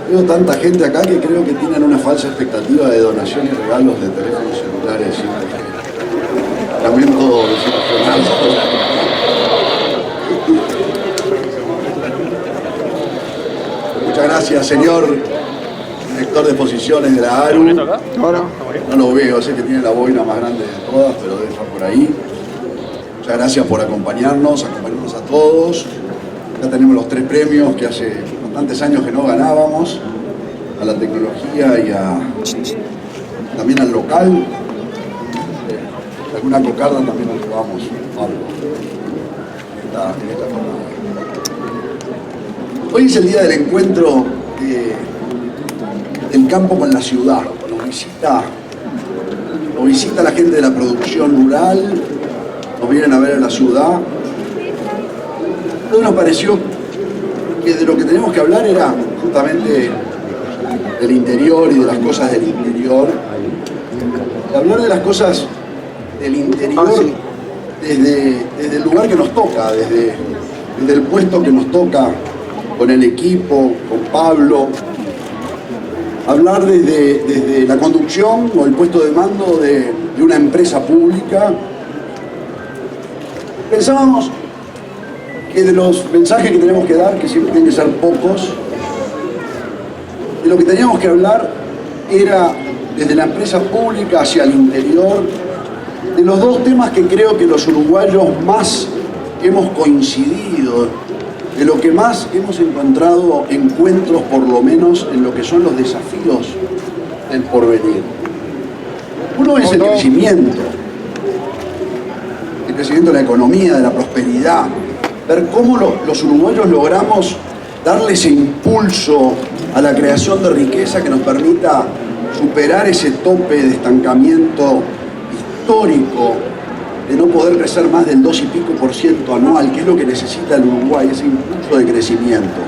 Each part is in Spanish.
Veo tanta gente acá que creo que tienen una falsa expectativa de donación y regalos de teléfonos celulares. Lamento desilusionarlos. Muchas gracias, señor director de exposiciones de la ARU. No lo veo, sé que tiene la boina más grande de todas, pero debe estar por ahí. Muchas gracias por acompañarnos a todos. Ya tenemos los 3 premios que hace bastantes años que no ganábamos, a la tecnología y también al local. Alguna cocarda también nos llevamos algo en esta jornada. Hoy es el día del encuentro del campo con la ciudad. Nos visita la gente de la producción rural, nos vienen a ver a la ciudad. Entonces nos pareció que de lo que tenemos que hablar era justamente del interior y de las cosas del interior. De hablar de las cosas del interior desde el lugar que nos toca, desde el puesto que nos toca con el equipo, con Pablo. Hablar desde la conducción o el puesto de mando de una empresa pública. Pensábamos que de los mensajes que tenemos que dar, que siempre tienen que ser pocos, de lo que teníamos que hablar era desde la empresa pública hacia el interior, de los 2 temas que creo que los uruguayos más hemos coincidido, de lo que más hemos encontrado encuentros, por lo menos, en lo que son los desafíos del porvenir. Uno es el crecimiento de la economía, de la prosperidad, ver cómo los uruguayos logramos darle ese impulso a la creación de riqueza que nos permita superar ese tope de estancamiento histórico, de no poder crecer más del 2 y pico% anual, que es lo que necesita el Uruguay, ese impulso de crecimiento.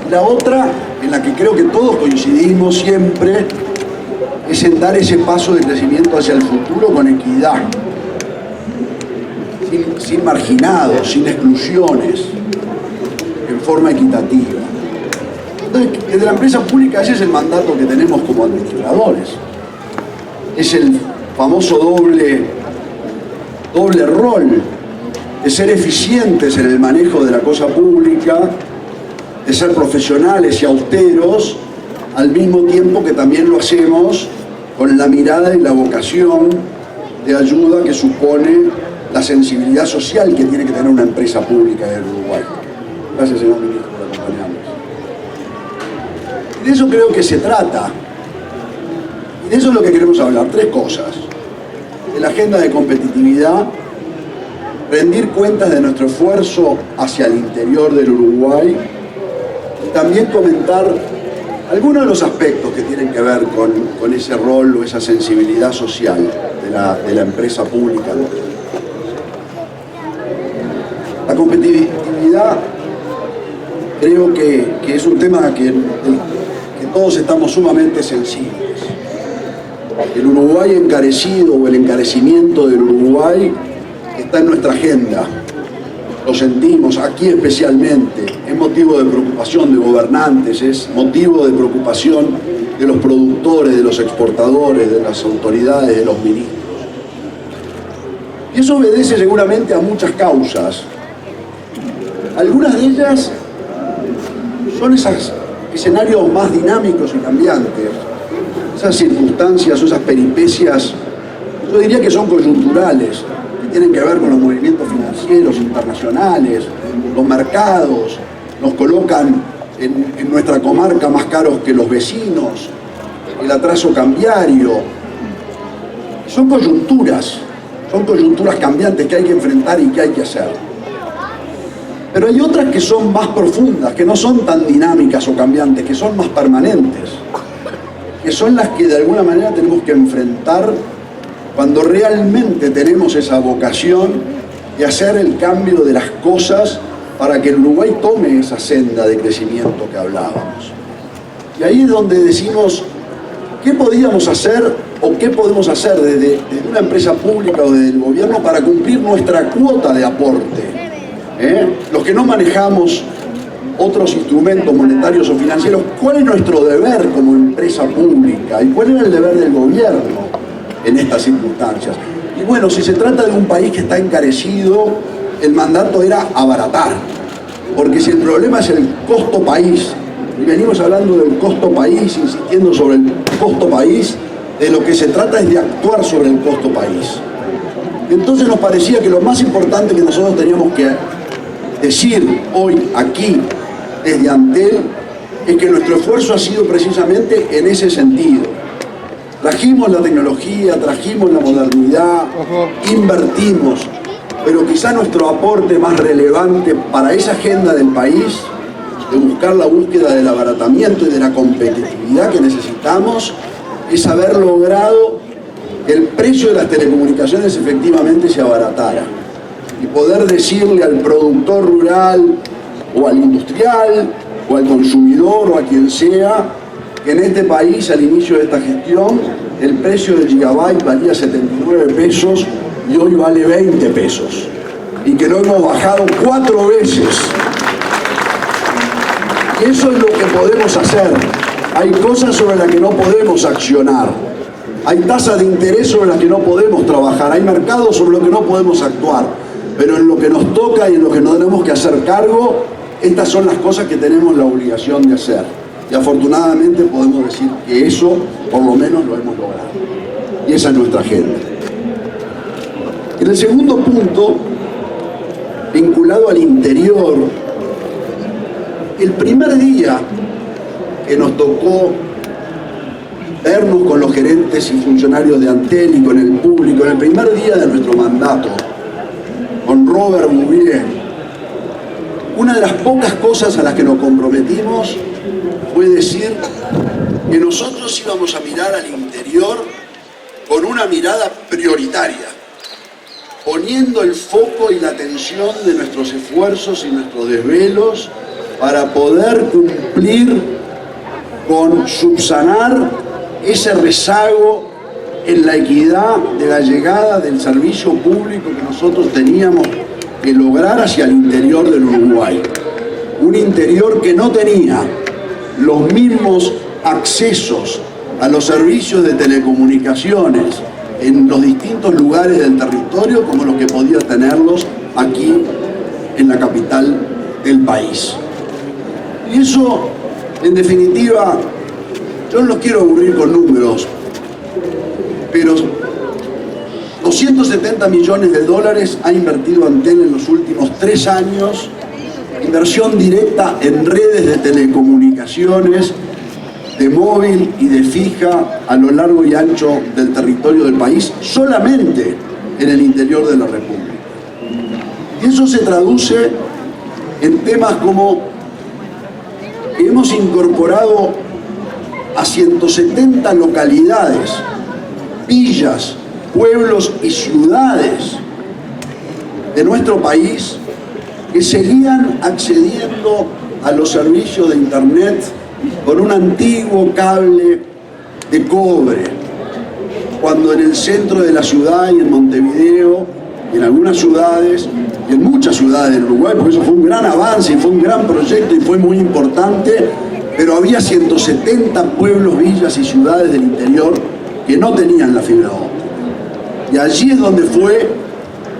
La otra, en la que creo que todos coincidimos siempre, es en dar ese paso de crecimiento hacia el futuro con equidad, sin marginados, sin exclusiones, en forma equitativa. Entonces, desde la empresa pública ese es el mandato que tenemos como administradores. Es el famoso doble rol de ser eficientes en el manejo de la cosa pública, de ser profesionales y austeros, al mismo tiempo que también lo hacemos con la mirada y la vocación de ayuda que supone la sensibilidad social que tiene que tener una empresa pública del Uruguay. Gracias, señor ministro, por acompañarnos. Y de eso creo que se trata. Y de eso es lo que queremos hablar. 3 cosas. De la agenda de competitividad, rendir cuentas de nuestro esfuerzo hacia el interior del Uruguay y también comentar algunos de los aspectos que tienen que ver con ese rol o esa sensibilidad social de la empresa pública. La competitividad creo que es un tema que todos estamos sumamente sensibles. El Uruguay encarecido o el encarecimiento del Uruguay está en nuestra agenda. Lo sentimos aquí especialmente. Es motivo de preocupación de gobernantes, es motivo de preocupación de los productores, de los exportadores, de las autoridades, de los ministros. Y eso obedece seguramente a muchas causas. Algunas de ellas son esos escenarios más dinámicos y cambiantes. Esas circunstancias o esas peripecias, yo diría que son coyunturales, que tienen que ver con los movimientos financieros internacionales, los mercados, nos colocan en nuestra comarca más caros que los vecinos, el atraso cambiario. Son coyunturas cambiantes que hay que enfrentar y que hay que hacer. Pero hay otras que son más profundas, que no son tan dinámicas o cambiantes, que son más permanentes, que son las que de alguna manera tenemos que enfrentar cuando realmente tenemos esa vocación de hacer el cambio de las cosas para que el Uruguay tome esa senda de crecimiento que hablábamos. Y ahí es donde decimos, ¿qué podíamos hacer o qué podemos hacer desde una empresa pública o desde el gobierno para cumplir nuestra cuota de aporte? Los que no manejamos otros instrumentos monetarios o financieros, ¿cuál es nuestro deber como empresa pública? ¿Y cuál era el deber del gobierno en estas circunstancias? Y bueno, si se trata de un país que está encarecido, el mandato era abaratar. Porque si el problema es el costo país, y venimos hablando del costo país, insistiendo sobre el costo país, de lo que se trata es de actuar sobre el costo país. Entonces nos parecía que lo más importante que nosotros teníamos que decir hoy aquí desde Antel es que nuestro esfuerzo ha sido precisamente en ese sentido. Trajimos la tecnología, trajimos la modernidad, invertimos, pero quizá nuestro aporte más relevante para esa agenda del país, de buscar la búsqueda del abaratamiento y de la competitividad que necesitamos, es haber logrado que el precio de las telecomunicaciones efectivamente se abaratara y poder decirle al productor rural o al industrial o al consumidor o a quien sea que en este país al inicio de esta gestión el precio del gigabyte valía 79 pesos y hoy vale 20 pesos y que lo hemos bajado 4 veces. Y eso es lo que podemos hacer. Hay cosas sobre las que no podemos accionar. Hay tasas de interés sobre las que no podemos trabajar. Hay mercados sobre los que no podemos actuar. Pero en lo que nos toca y en lo que nos tenemos que hacer cargo, estas son las cosas que tenemos la obligación de hacer. Y afortunadamente podemos decir que eso, por lo menos, lo hemos logrado. Y esa es nuestra agenda. En el segundo punto, vinculado al interior, el primer día que nos tocó vernos con los gerentes y funcionarios de Antel y con el público, en el primer día de nuestro mandato, con Robert Bouvier, una de las pocas cosas a las que nos comprometimos fue decir que nosotros íbamos a mirar al interior con una mirada prioritaria, poniendo el foco y la atención de nuestros esfuerzos y nuestros desvelos para poder cumplir con subsanar ese rezago en la equidad de la llegada del servicio público que nosotros teníamos que lograr hacia el interior del Uruguay. Un interior que no tenía los mismos accesos a los servicios de telecomunicaciones en los distintos lugares del territorio como los que podía tenerlos aquí en la capital del país. Y eso, en definitiva, yo no los quiero aburrir con números, pero 270 millones de dólares ha invertido Antel en los últimos 3 años, inversión directa en redes de telecomunicaciones, de móvil y de fija a lo largo y ancho del territorio del país, solamente en el interior de la República. Y eso se traduce en temas como que hemos incorporado a 170 localidades, villas, pueblos y ciudades de nuestro país que seguían accediendo a los servicios de internet con un antiguo cable de cobre, cuando en el centro de la ciudad y en Montevideo, y en algunas ciudades, y en muchas ciudades del Uruguay, porque eso fue un gran avance y fue un gran proyecto y fue muy importante, pero había 170 pueblos, villas y ciudades del interior que no tenían la fibra óptica. Y allí es donde fue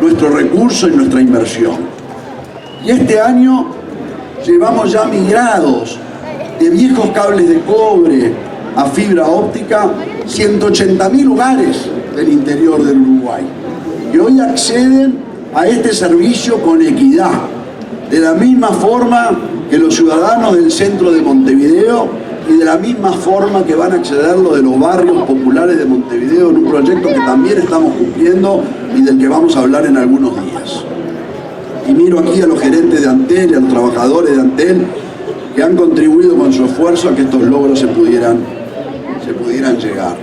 nuestro recurso y nuestra inversión. Y este año llevamos ya migrados de viejos cables de cobre a fibra óptica 180.000 hogares del interior del Uruguay, que hoy acceden a este servicio con equidad, de la misma forma que los ciudadanos del centro de Montevideo y de la misma forma que van a acceder los de los barrios populares de Montevideo en un proyecto que también estamos cumpliendo y del que vamos a hablar en algunos días. Y miro aquí a los gerentes de Antel y a los trabajadores de Antel que han contribuido con su esfuerzo a que estos logros se pudieran llegar.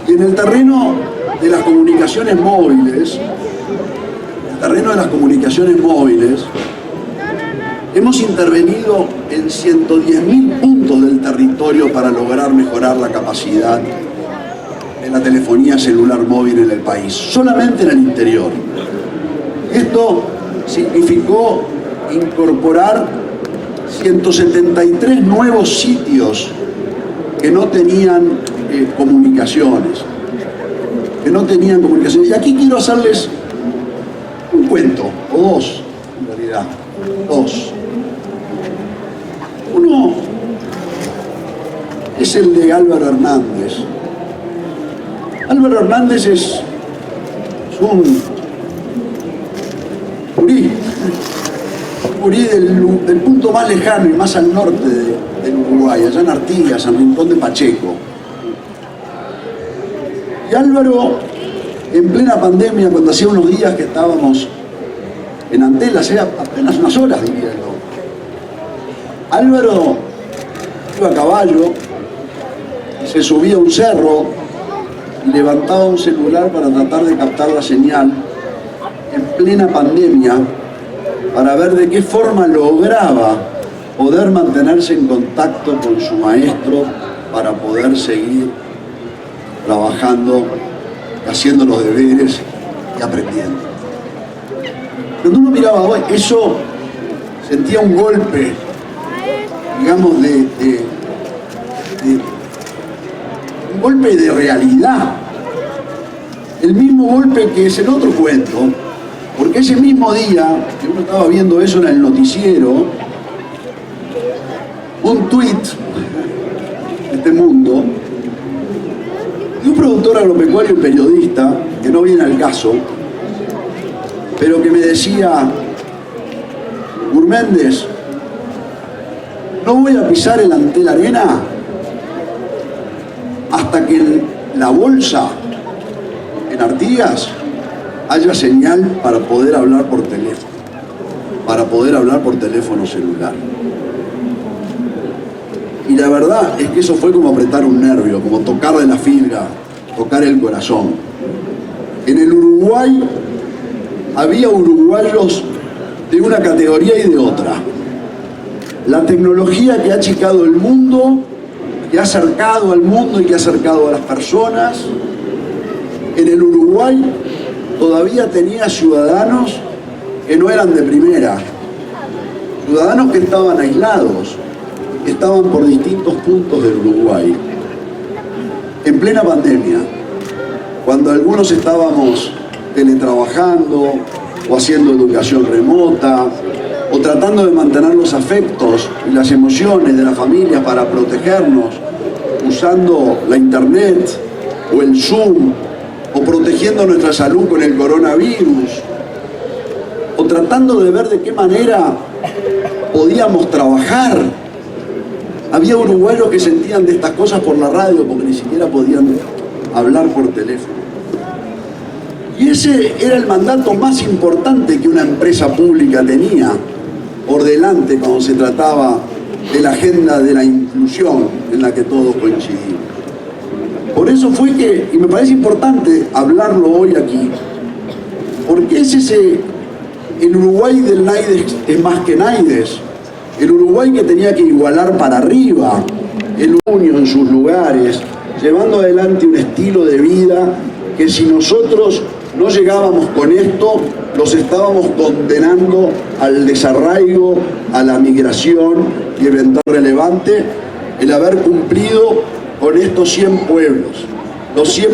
Y en el terreno de las comunicaciones móviles, hemos intervenido en 110.000 puntos del territorio para lograr mejorar la capacidad de la telefonía celular móvil en el país, solamente en el interior. Esto significó incorporar 173 nuevos sitios que no tenían comunicaciones. Y aquí quiero hacerles un cuento, o dos, en realidad, dos. Uno es el de Álvaro Hernández. Álvaro Hernández es un gurí del punto más lejano y más al norte del Uruguay, allá en Artigas, en Rincón de Pacheco. Y Álvaro, en plena pandemia, cuando hacía unos días que estábamos en Antelas, era apenas unas horas, diría yo. Álvaro iba a caballo, se subía a un cerro y levantaba un celular para tratar de captar la señal en plena pandemia, para ver de qué forma lograba poder mantenerse en contacto con su maestro para poder seguir trabajando, haciendo los deberes y aprendiendo. Cuando uno miraba hoy eso, sentía un golpe, digamos, un golpe de realidad. El mismo golpe que es el otro cuento, porque ese mismo día que uno estaba viendo eso en el noticiero, un tuit de este mundo de un productor agropecuario y periodista, que no viene al caso, pero que me decía: Gurméndez, no voy a pisar el Antel Arena hasta que en la bolsa, en Artigas, haya señal para poder hablar por teléfono, celular. Y la verdad es que eso fue como apretar un nervio, como tocarle la fibra, tocar el corazón. En el Uruguay había uruguayos de una categoría y de otra. La tecnología que ha achicado el mundo, que ha acercado al mundo y que ha acercado a las personas, en el Uruguay todavía tenía ciudadanos que no eran de primera, ciudadanos que estaban aislados, que estaban por distintos puntos del Uruguay. En plena pandemia, cuando algunos estábamos teletrabajando o haciendo educación remota o tratando de mantener los afectos y las emociones de la familia para protegernos, usando la internet o el Zoom, o protegiendo nuestra salud con el coronavirus, o tratando de ver de qué manera podíamos trabajar. Había uruguayos que sentían de estas cosas por la radio porque ni siquiera podían hablar por teléfono. Y ese era el mandato más importante que una empresa pública tenía por delante cuando se trataba de la agenda de la inclusión en la que todos coincidimos. Por eso fue que, y me parece importante hablarlo hoy aquí, porque es el Uruguay del Naides es más que Naides, el Uruguay que tenía que igualar para arriba, el Uruguay en sus lugares, llevando adelante un estilo de vida que si nosotros no llegábamos con esto, los estábamos condenando al desarraigo, a la migración, y eventualmente relevante el haber cumplido con estos 100 pueblos, los 100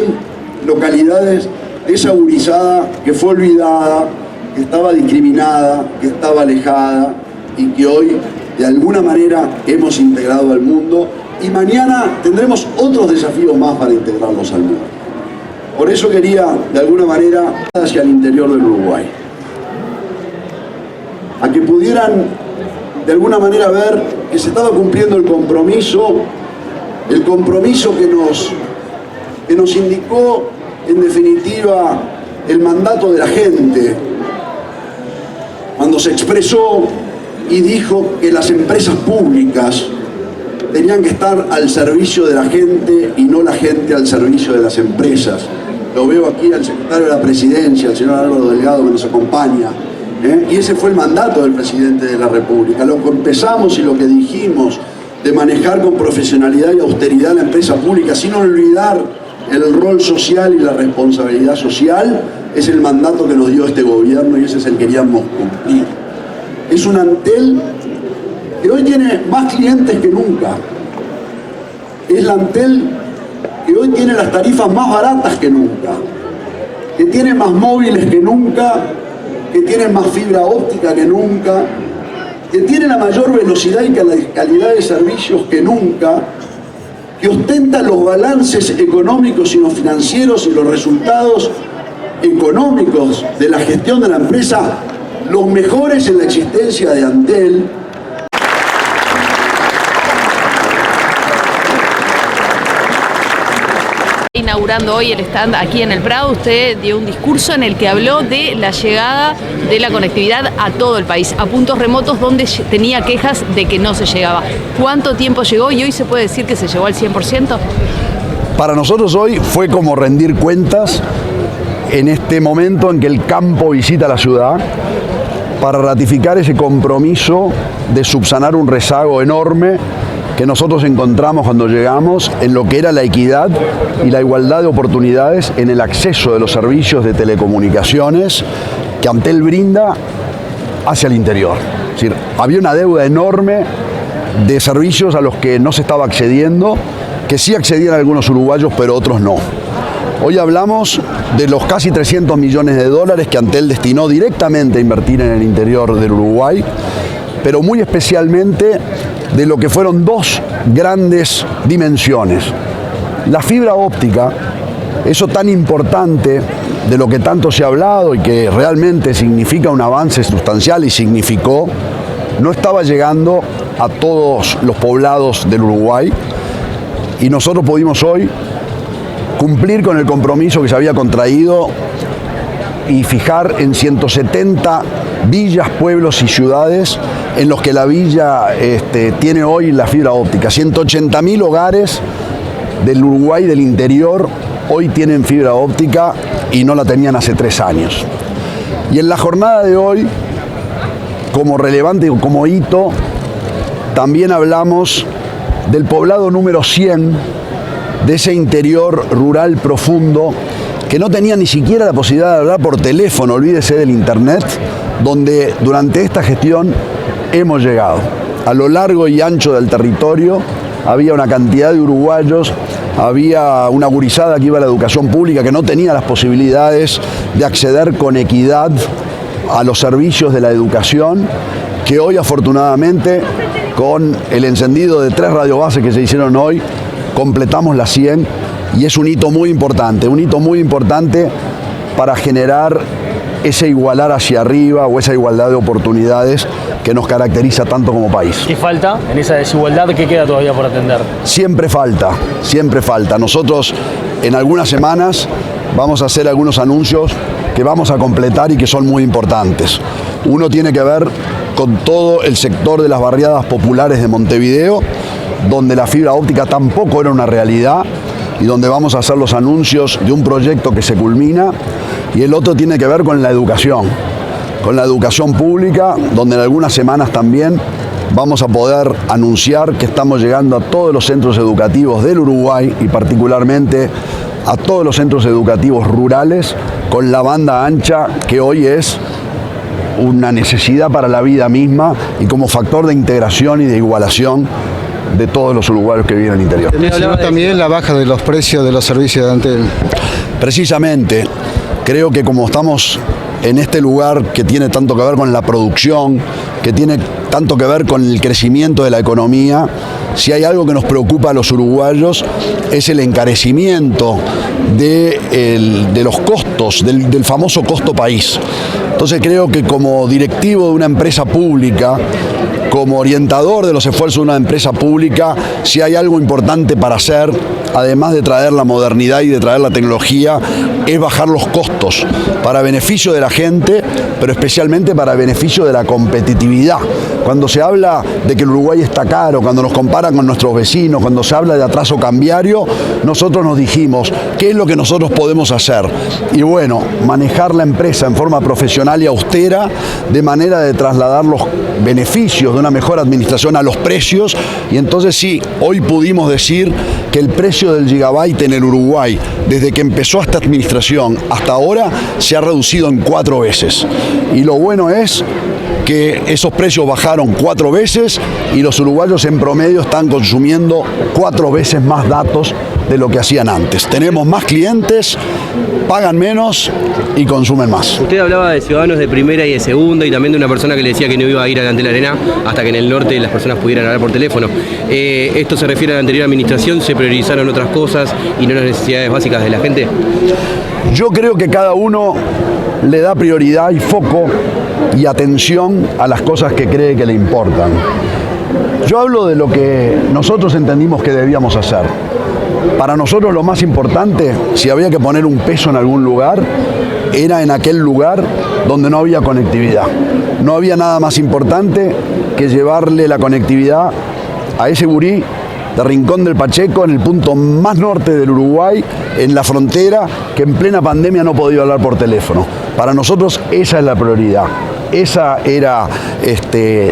localidades de esa gurizada que fue olvidada, que estaba discriminada, que estaba alejada y que hoy de alguna manera hemos integrado al mundo, y mañana tendremos otros desafíos más para integrarlos al mundo. Por eso quería de alguna manera hacia el interior del Uruguay, a que pudieran de alguna manera ver que se estaba cumpliendo el compromiso que nos indicó en definitiva el mandato de la gente cuando se expresó y dijo que las empresas públicas tenían que estar al servicio de la gente y no la gente al servicio de las empresas. Lo veo aquí al secretario de la Presidencia, el señor Álvaro Delgado, que nos acompaña, y ese fue el mandato del presidente de la República. Lo que empezamos y lo que dijimos de manejar con profesionalidad y austeridad la empresa pública, sin olvidar el rol social y la responsabilidad social, es el mandato que nos dio este gobierno y ese es el que queríamos cumplir. Es un Antel que hoy tiene más clientes que nunca. Es la Antel que hoy tiene las tarifas más baratas que nunca, que tiene más móviles que nunca, que tiene más fibra óptica que nunca, que tiene la mayor velocidad y calidad de servicios que nunca, que ostenta los balances económicos y los financieros y los resultados económicos de la gestión de la empresa, los mejores en la existencia de Antel. Inaugurando hoy el stand aquí en el Prado, usted dio un discurso en el que habló de la llegada de la conectividad a todo el país, a puntos remotos donde tenía quejas de que no se llegaba. ¿Cuánto tiempo llegó y hoy se puede decir que se llegó al 100%? Para nosotros hoy fue como rendir cuentas en este momento en que el campo visita la ciudad para ratificar ese compromiso de subsanar un rezago enorme que nosotros encontramos cuando llegamos en lo que era la equidad y la igualdad de oportunidades en el acceso de los servicios de telecomunicaciones que Antel brinda hacia el interior. Es decir, había una deuda enorme de servicios a los que no se estaba accediendo, que sí accedían algunos uruguayos, pero otros no. Hoy hablamos de los casi 300 millones de dólares que Antel destinó directamente a invertir en el interior del Uruguay, pero muy especialmente de lo que fueron dos grandes dimensiones. La fibra óptica, eso tan importante de lo que tanto se ha hablado y que realmente significa un avance sustancial y significó, no estaba llegando a todos los poblados del Uruguay y nosotros pudimos hoy cumplir con el compromiso que se había contraído y fijar en 170 villas, pueblos y ciudades en los que la villa tiene hoy la fibra óptica. 180.000 hogares del Uruguay del interior hoy tienen fibra óptica y no la tenían hace 3 años. Y en la jornada de hoy, como relevante, como hito, también hablamos del poblado número 100 de ese interior rural profundo que no tenía ni siquiera la posibilidad de hablar por teléfono, olvídese del internet, donde durante esta gestión hemos llegado. A lo largo y ancho del territorio había una cantidad de uruguayos, había una gurizada que iba a la educación pública que no tenía las posibilidades de acceder con equidad a los servicios de la educación, que hoy afortunadamente con el encendido de 3 radiobases que se hicieron hoy, completamos las 100 y es un hito muy importante para generar ese igualar hacia arriba o esa igualdad de oportunidades que nos caracteriza tanto como país. ¿Qué falta en esa desigualdad? ¿Qué queda todavía por atender? Siempre falta, siempre falta. Nosotros en algunas semanas vamos a hacer algunos anuncios que vamos a completar y que son muy importantes. Uno tiene que ver con todo el sector de las barriadas populares de Montevideo, donde la fibra óptica tampoco era una realidad y donde vamos a hacer los anuncios de un proyecto que se culmina, y el otro tiene que ver con la educación pública, donde en algunas semanas también vamos a poder anunciar que estamos llegando a todos los centros educativos del Uruguay y particularmente a todos los centros educativos rurales con la banda ancha, que hoy es una necesidad para la vida misma y como factor de integración y de igualación de todos los uruguayos que viven en el interior. Mencionó también la baja de los precios de los servicios de Antel. Precisamente, creo que como estamos en este lugar que tiene tanto que ver con la producción, que tiene tanto que ver con el crecimiento de la economía, si hay algo que nos preocupa a los uruguayos es el encarecimiento de los costos, del famoso costo país. Entonces creo que como directivo de una empresa pública, como orientador de los esfuerzos de una empresa pública, si hay algo importante para hacer, además de traer la modernidad y de traer la tecnología, es bajar los costos para beneficio de la gente, pero especialmente para beneficio de la competitividad. Cuando se habla de que el Uruguay está caro, cuando nos comparan con nuestros vecinos, cuando se habla de atraso cambiario, nosotros nos dijimos, ¿qué es lo que nosotros podemos hacer? Y bueno, manejar la empresa en forma profesional y austera, de manera de trasladar los beneficios de una mejor administración a los precios, y entonces sí, hoy pudimos decir que el precio del gigabyte en el Uruguay, desde que empezó esta administración hasta ahora, se ha reducido en 4 veces. Y lo bueno es que esos precios bajaron 4 veces y los uruguayos en promedio están consumiendo 4 veces más datos de lo que hacían antes. Tenemos más clientes, pagan menos y consumen más. Usted hablaba de ciudadanos de primera y de segunda y también de una persona que le decía que no iba a ir a Antel Arena hasta que en el norte las personas pudieran hablar por teléfono. ¿Esto se refiere a la anterior administración? ¿Se priorizaron otras cosas y no las necesidades básicas de la gente? Yo creo que cada uno le da prioridad y foco y atención a las cosas que cree que le importan. Yo hablo de lo que nosotros entendimos que debíamos hacer. Para nosotros lo más importante, si había que poner un peso en algún lugar, era en aquel lugar donde no había conectividad. No había nada más importante que llevarle la conectividad a ese gurí de Rincón del Pacheco, en el punto más norte del Uruguay, en la frontera, que en plena pandemia no podía hablar por teléfono. Para nosotros esa es la prioridad. Esa era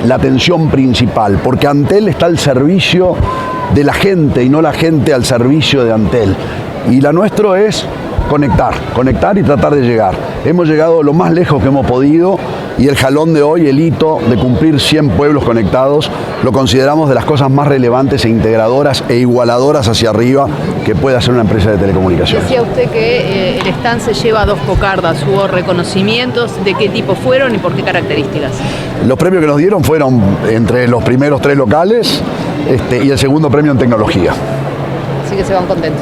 la atención principal, porque Antel está al servicio de la gente y no la gente al servicio de Antel. Y la nuestro es conectar y tratar de llegar. Hemos llegado lo más lejos que hemos podido y el jalón de hoy, el hito de cumplir 100 pueblos conectados, lo consideramos de las cosas más relevantes e integradoras e igualadoras hacia arriba que puede hacer una empresa de telecomunicaciones. Decía usted que el stand se lleva 2 cocardas. ¿Hubo reconocimientos? ¿De qué tipo fueron y por qué características? Los premios que nos dieron fueron entre los primeros 3 locales y el segundo premio en tecnología. Así que se van contentos.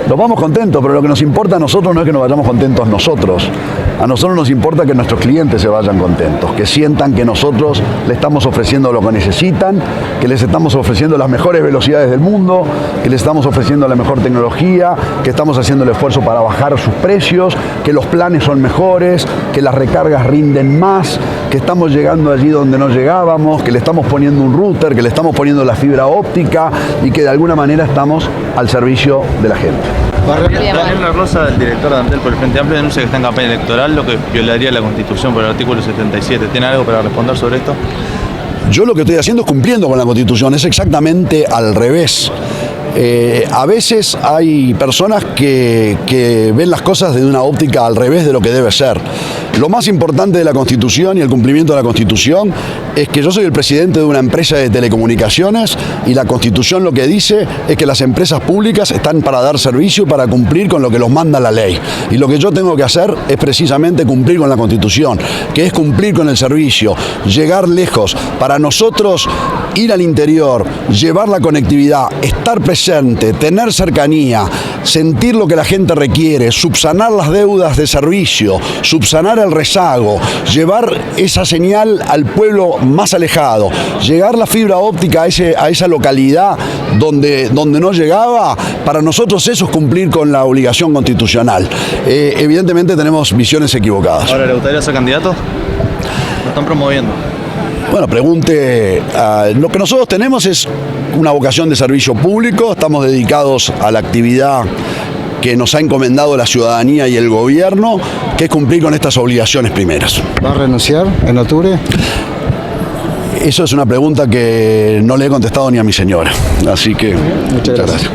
Nos vamos contentos, pero lo que nos importa a nosotros no es que nos vayamos contentos nosotros. A nosotros nos importa que nuestros clientes se vayan contentos, que sientan que nosotros le estamos ofreciendo lo que necesitan, que les estamos ofreciendo las mejores velocidades del mundo, que les estamos ofreciendo la mejor tecnología, que estamos haciendo el esfuerzo para bajar sus precios, que los planes son mejores, que las recargas rinden más, que estamos llegando allí donde no llegábamos, que le estamos poniendo un router, que le estamos poniendo la fibra óptica y que de alguna manera estamos al servicio de la gente. Daniel La Rosa, el director de Antel por el Frente Amplio, denuncia que está en campaña electoral, lo que violaría la Constitución por el artículo 77. ¿Tiene algo para responder sobre esto? Yo lo que estoy haciendo es cumpliendo con la Constitución, es exactamente al revés. A veces hay personas que ven las cosas desde una óptica al revés de lo que debe ser. Lo más importante de la Constitución y el cumplimiento de la Constitución es que yo soy el presidente de una empresa de telecomunicaciones y la Constitución lo que dice es que las empresas públicas están para dar servicio y para cumplir con lo que los manda la ley. Y lo que yo tengo que hacer es precisamente cumplir con la Constitución, que es cumplir con el servicio, llegar lejos. Para nosotros, ir al interior, llevar la conectividad, estar presente, tener cercanía, sentir lo que la gente requiere, subsanar las deudas de servicio, subsanar el rezago, llevar esa señal al pueblo más alejado, llegar la fibra óptica a esa localidad donde no llegaba, para nosotros eso es cumplir con la obligación constitucional. Evidentemente tenemos visiones equivocadas. Ahora, ¿le gustaría ser candidato? Lo están promoviendo. Bueno, pregunte, lo que nosotros tenemos es una vocación de servicio público, estamos dedicados a la actividad que nos ha encomendado la ciudadanía y el gobierno, que es cumplir con estas obligaciones primeras. ¿Va a renunciar en octubre? Eso es una pregunta que no le he contestado ni a mi señora, así que muchas gracias.